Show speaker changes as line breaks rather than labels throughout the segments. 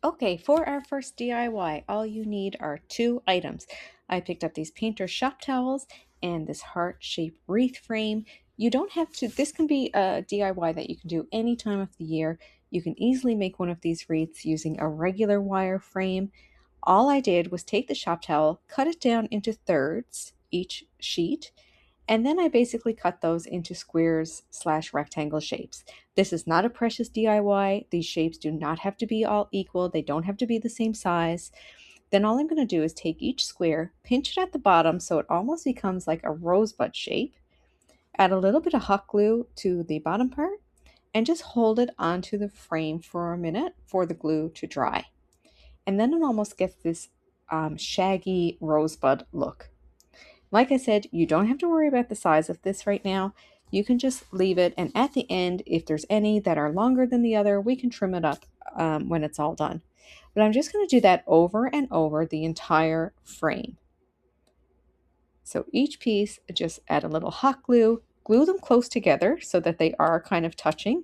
Okay, for our first DIY, all you need are two items. I picked up these painter shop towels and this heart-shaped wreath frame. You don't have to, this can be a DIY that you can do any time of the year. You can easily make one of these wreaths using a regular wire frame. All I did was take the shop towel, cut it down into thirds, each sheet, and then I basically cut those into squares slash rectangle shapes. This is not a precious DIY. These shapes do not have to be all equal. They don't have to be the same size. Then all I'm going to do is take each square, pinch it at the bottom so it almost becomes like a rosebud shape, add a little bit of hot glue to the bottom part, and just hold it onto the frame for a minute for the glue to dry. And then it almost gets this shaggy rosebud look. Like I said, you don't have to worry about the size of this right now. You can just leave it, and at the end, if there's any that are longer than the other, we can trim it up when it's all done. But I'm just going to do that over and over the entire frame. So each piece, just add a little hot glue, glue them close together so that they are kind of touching.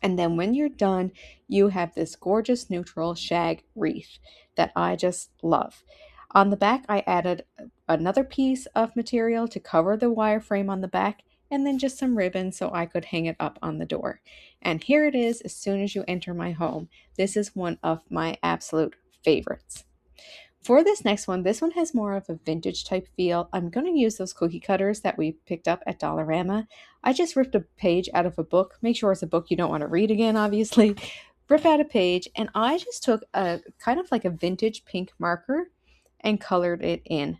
And then when you're done, you have this gorgeous neutral shag wreath that I just love. On the back, I added another piece of material to cover the wireframe on the back, and then just some ribbon so I could hang it up on the door. And here it is as soon as you enter my home. This is one of my absolute favorites. For this next one, this one has more of a vintage type feel. I'm going to use those cookie cutters that we picked up at Dollarama. I just ripped a page out of a book. Make sure it's a book you don't want to read again, obviously. Rip out a page, and I just took a kind of like a vintage pink marker and colored it in.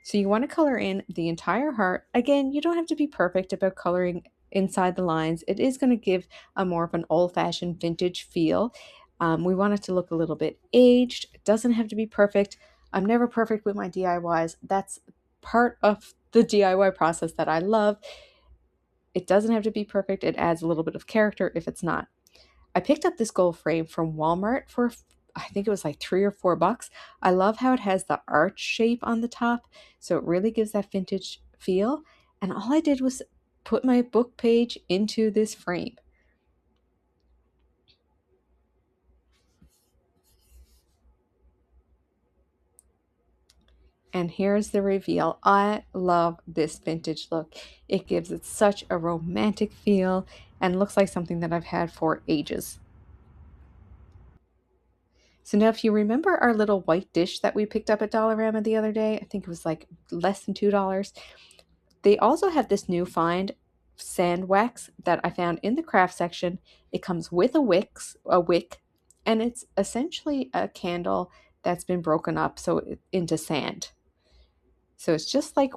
So you want to color in the entire heart. Again, you don't have to be perfect about coloring inside the lines. It is going to give a more of an old-fashioned vintage feel. We want it to look a little bit aged. It doesn't have to be perfect. I'm never perfect with my DIYs. That's part of the DIY process that I love. It doesn't have to be perfect. It adds a little bit of character if it's not. I picked up this gold frame from Walmart for, I think it was like $3 or $4. I love how it has the arch shape on the top, so it really gives that vintage feel. And all I did was put my book page into this frame. And here's the reveal. I love this vintage look. It gives it such a romantic feel and looks like something that I've had for ages. So now if you remember our little white dish that we picked up at Dollarama the other day, I think it was like less than $2. They also have this new find sand wax that I found in the craft section. It comes with a wick, and it's essentially a candle that's been broken up into sand. So it's just like,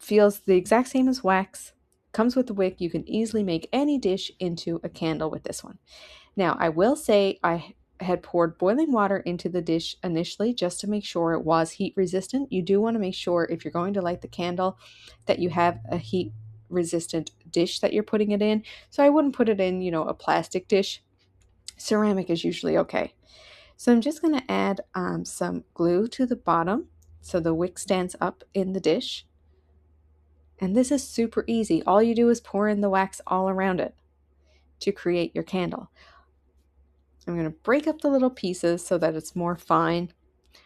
feels the exact same as wax, comes with the wick. You can easily make any dish into a candle with this one. Now, I will say I had poured boiling water into the dish initially just to make sure it was heat resistant. You do want to make sure if you're going to light the candle that you have a heat resistant dish that you're putting it in. So I wouldn't put it in, a plastic dish. Ceramic is usually okay. So I'm just going to add some glue to the bottom so the wick stands up in the dish. And this is super easy. All you do is pour in the wax all around it to create your candle. I'm going to break up the little pieces so that it's more fine.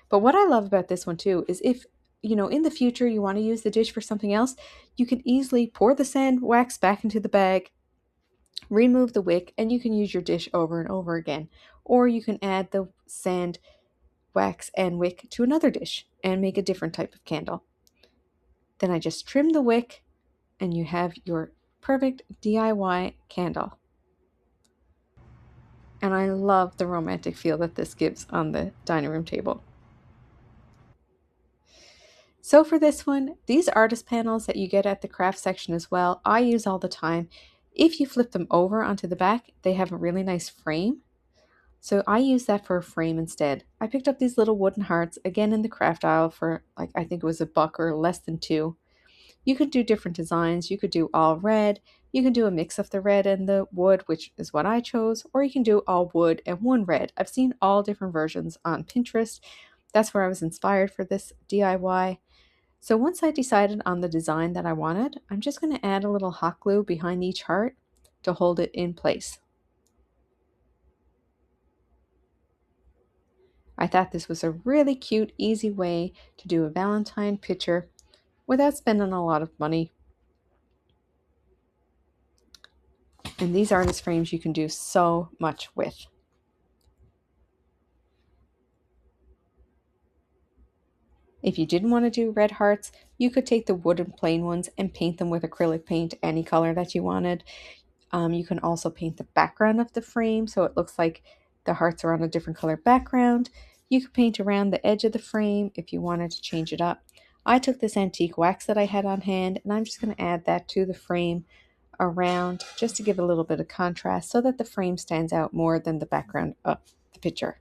But what I love about this one too is if, in the future you want to use the dish for something else, you can easily pour the sand wax back into the bag, remove the wick, and you can use your dish over and over again. Or you can add the sand wax and wick to another dish and make a different type of candle. Then I just trim the wick and you have your perfect DIY candle. And I love the romantic feel that this gives on the dining room table. So for this one, these artist panels that you get at the craft section as well, I use all the time. If you flip them over onto the back, they have a really nice frame. So I use that for a frame instead. I picked up these little wooden hearts, again in the craft aisle for I think it was $1 or less than $2. You could do different designs. You could do all red. You can do a mix of the red and the wood, which is what I chose, or you can do all wood and one red. I've seen all different versions on Pinterest. That's where I was inspired for this DIY. So once I decided on the design that I wanted, I'm just going to add a little hot glue behind each heart to hold it in place. I thought this was a really cute, easy way to do a Valentine picture without spending a lot of money. And these artist frames you can do so much with. If you didn't want to do red hearts, you could take the wooden plain ones and paint them with acrylic paint any color that you wanted. You can also paint the background of the frame so it looks like the hearts are on a different color background. You could paint around the edge of the frame if you wanted to change it up. I took this antique wax that I had on hand and I'm just going to add that to the frame around just to give a little bit of contrast so that the frame stands out more than the background of the picture.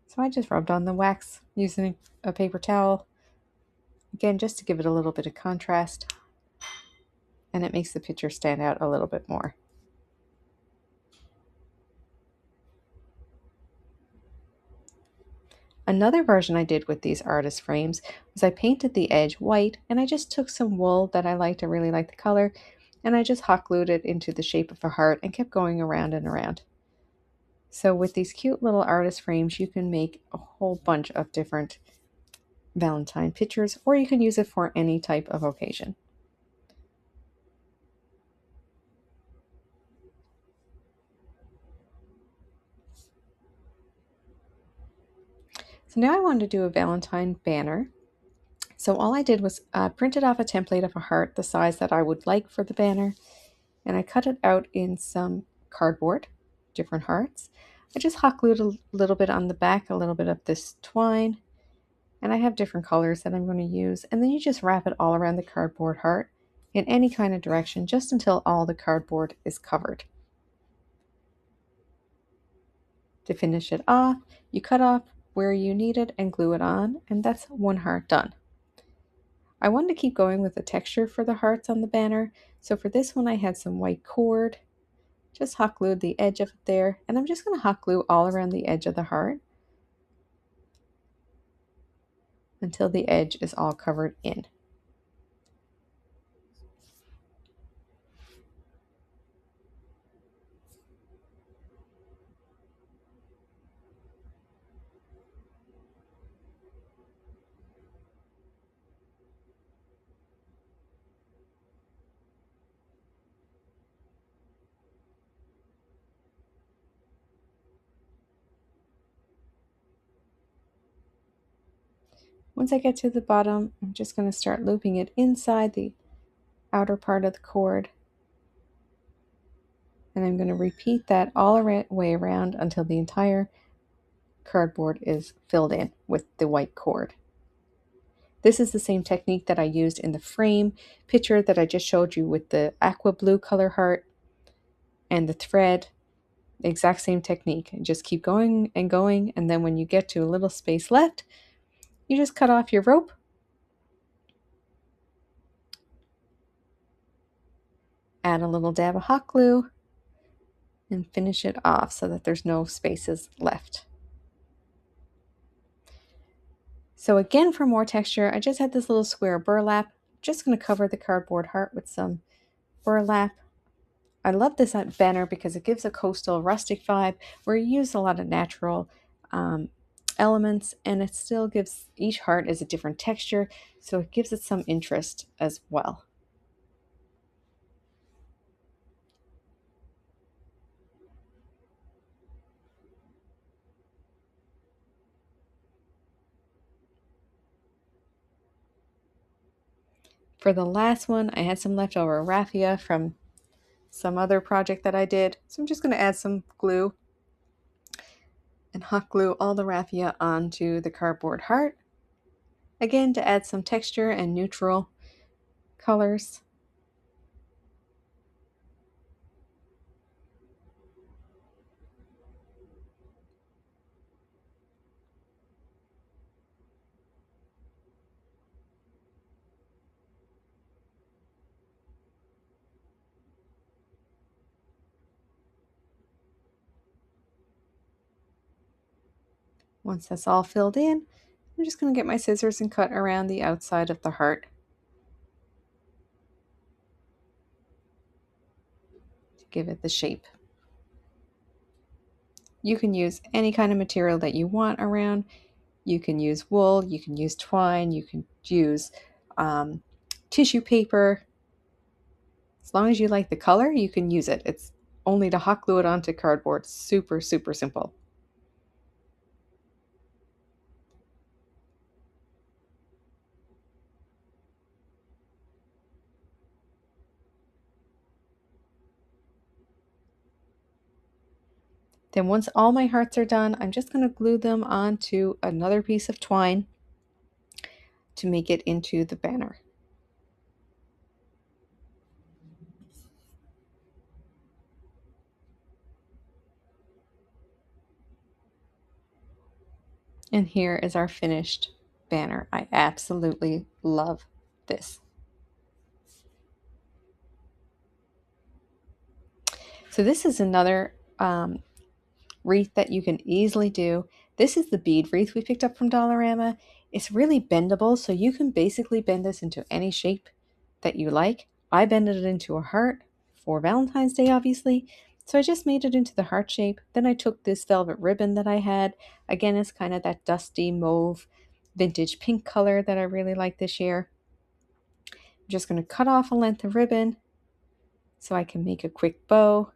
So I just rubbed on the wax using a paper towel, again just to give it a little bit of contrast, and it makes the picture stand out a little bit more. Another version I did with these artist frames was I painted the edge white and I just took some wool that I liked, I really liked the color, and I just hot glued it into the shape of a heart and kept going around and around. So with these cute little artist frames, you can make a whole bunch of different Valentine pictures, or you can use it for any type of occasion. So now I wanted to do a Valentine banner. So all I did was printed off a template of a heart the size that I would like for the banner, and I cut it out in some cardboard, different hearts. I just hot glued a little bit on the back, a little bit of this twine, and I have different colors that I'm going to use. And then you just wrap it all around the cardboard heart in any kind of direction just until all the cardboard is covered. To finish it off, you cut off where you need it and glue it on, and that's one heart done. I wanted to keep going with the texture for the hearts on the banner, so for this one I had some white cord, just hot glued the edge of it there, and I'm just going to hot glue all around the edge of the heart until the edge is all covered in. Once I get to the bottom, I'm just going to start looping it inside the outer part of the cord. And I'm going to repeat that all the way around until the entire cardboard is filled in with the white cord. This is the same technique that I used in the frame picture that I just showed you with the aqua blue color heart and the thread. The exact same technique. Just keep going, and then when you get to a little space left, you just cut off your rope add a little dab of hot glue, and finish it off so that there's no spaces left. So again, for more texture, I just had this little square burlap. Just going to cover the cardboard heart with some burlap. I love this banner because it gives a coastal rustic vibe where you use a lot of natural elements, and it still gives each heart is a different texture, so it gives it some interest as well. For the last one, I had some leftover raffia from some other project that I did, so I'm just going to add some glue and hot glue all the raffia onto the cardboard heart, again to add some texture and neutral colors. Once that's all filled in, I'm just going to get my scissors and cut around the outside of the heart to give it the shape. You can use any kind of material that you want around. You can use wool, you can use twine, you can use tissue paper. As long as you like the color, you can use it. It's only to hot glue it onto cardboard. Super, super simple. Then once all my hearts are done, I'm just going to glue them onto another piece of twine to make it into the banner. And here is our finished banner. I absolutely love this. So this is another wreath that you can easily do. This is the bead wreath we picked up from Dollarama. It's really bendable, so you can basically bend this into any shape that you like. I bended it into a heart for Valentine's Day, obviously. So I just made it into the heart shape. Then I took this velvet ribbon that I had. Again, it's kind of that dusty mauve vintage pink color that I really like this year. I'm just going to cut off a length of ribbon so I can make a quick bow.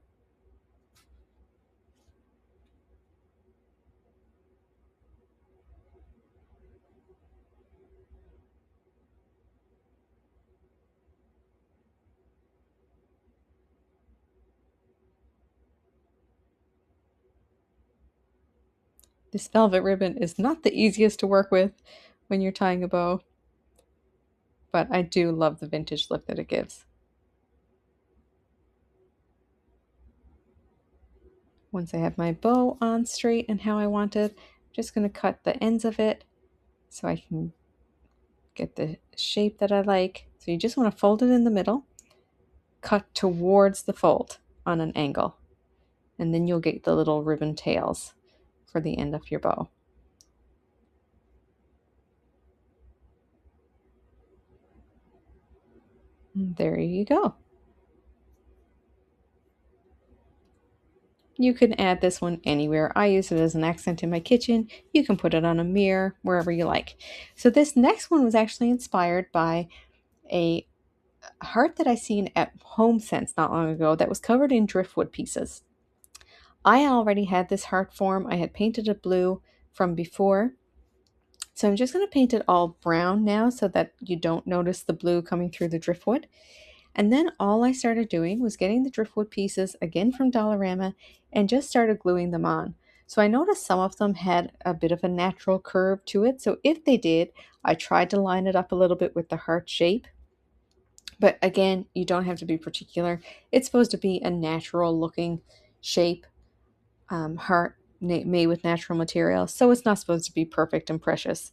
This velvet ribbon is not the easiest to work with when you're tying a bow, but I do love the vintage look that it gives. Once I have my bow on straight and how I want it, I'm just going to cut the ends of it so I can get the shape that I like. So you just want to fold it in the middle, cut towards the fold on an angle, and then you'll get the little ribbon tails for the end of your bow. And there you go. You can add this one anywhere. I use it as an accent in my kitchen. You can put it on a mirror, wherever you like. So this next one was actually inspired by a heart that I seen at Homesense not long ago that was covered in driftwood pieces. I already had this heart form. I had painted it blue from before. So I'm just going to paint it all brown now so that you don't notice the blue coming through the driftwood. And then all I started doing was getting the driftwood pieces again from Dollarama and just started gluing them on. So I noticed some of them had a bit of a natural curve to it. So if they did, I tried to line it up a little bit with the heart shape. But again, you don't have to be particular. It's supposed to be a natural looking shape, heart made with natural materials. So it's not supposed to be perfect and precious.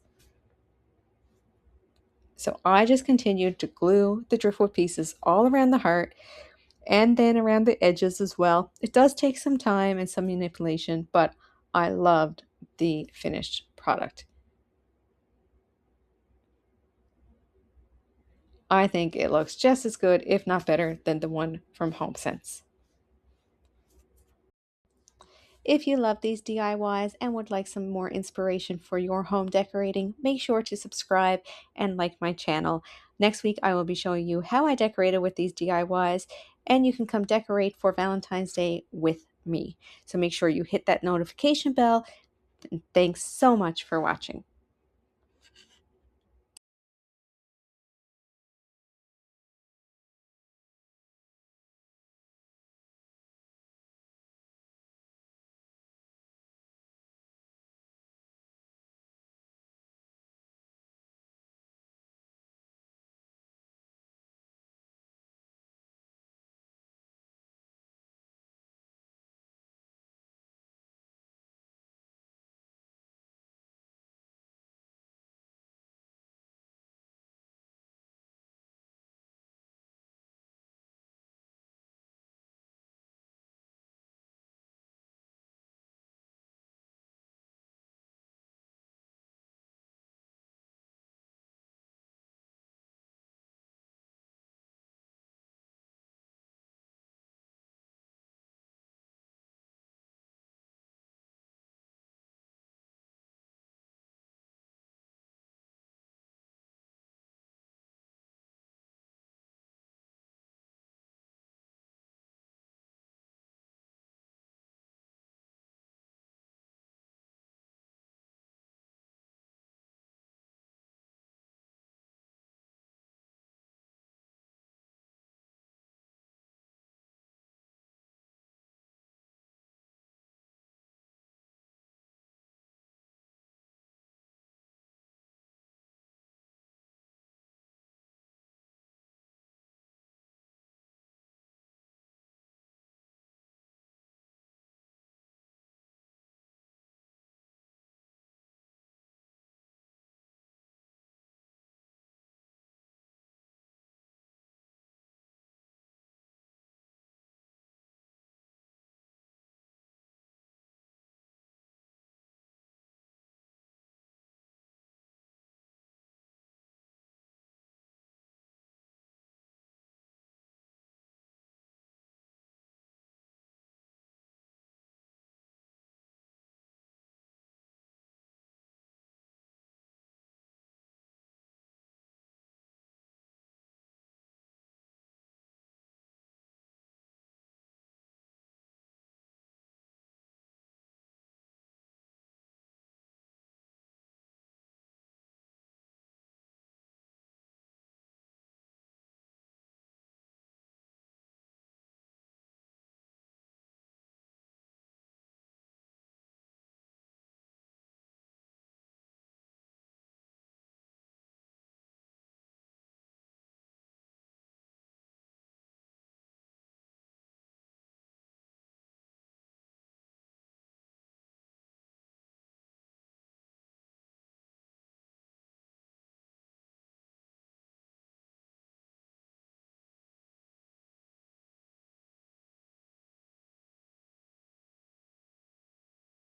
So I just continued to glue the driftwood pieces all around the heart and then around the edges as well. It does take some time and some manipulation, but I loved the finished product. I think it looks just as good, if not better, than the one from Homesense. If you love these DIYs and would like some more inspiration for your home decorating, make sure to subscribe and like my channel. Next week, I will be showing you how I decorated with these DIYs, and you can come decorate for Valentine's Day with me. So make sure you hit that notification bell. And thanks so much for watching.